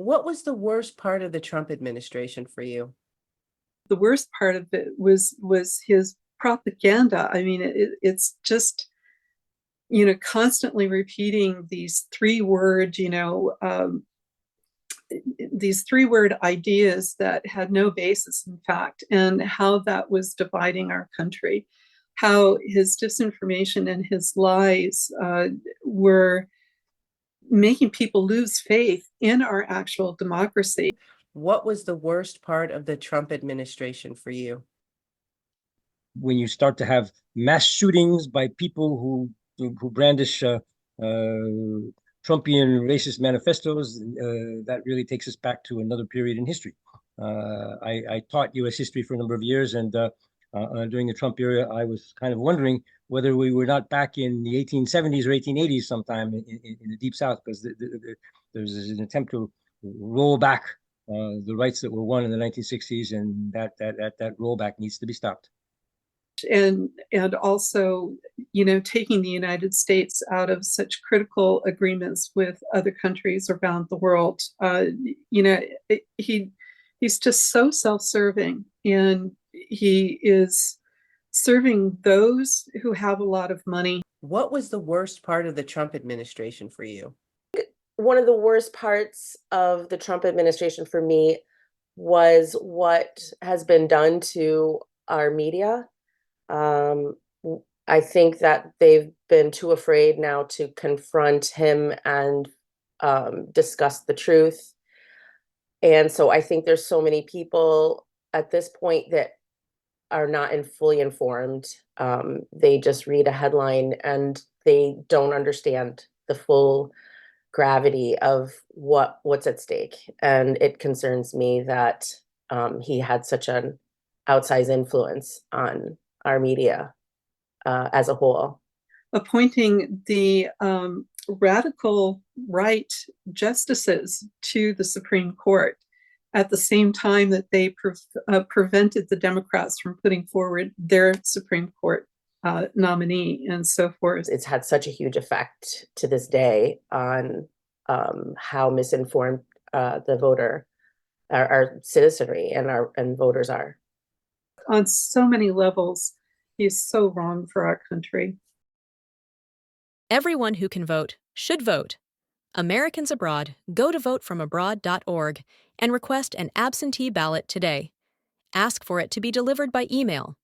What was the worst part of the Trump administration for you? The worst part of it was his propaganda. I mean, it's just constantly repeating these three-word ideas that had no basis in fact, and how that was dividing our country, how his disinformation and his lies were making people lose faith in our actual democracy. What was the worst part of the Trump administration for you? When you start to have mass shootings by people who brandish Trumpian racist manifestos, that really takes us back to another period in history. I taught U.S. history for a number of years, and during the Trump era, I was kind of wondering whether we were not back in the 1870s or 1880s sometime in the Deep South, because there's an attempt to roll back the rights that were won in the 1960s, and that rollback needs to be stopped. And also, taking the United States out of such critical agreements with other countries around the world. He's just so self-serving, and he is serving those who have a lot of money. What was the worst part of the Trump administration for you? One of the worst parts of the Trump administration for me was what has been done to our media. I think that they've been too afraid now to confront him and discuss the truth. And so I think there's so many people at this point that are not fully informed. They just read a headline and they don't understand the full gravity of what's at stake. And it concerns me that he had such an outsized influence on our media as a whole. Appointing the radical right justices to the Supreme Court at the same time that they prevented the Democrats from putting forward their Supreme Court nominee and so forth. It's had such a huge effect to this day on how misinformed the voter, our citizenry and voters are. On so many levels, he's so wrong for our country. Everyone who can vote should vote. Americans abroad, go to votefromabroad.org and request an absentee ballot today. Ask for it to be delivered by email.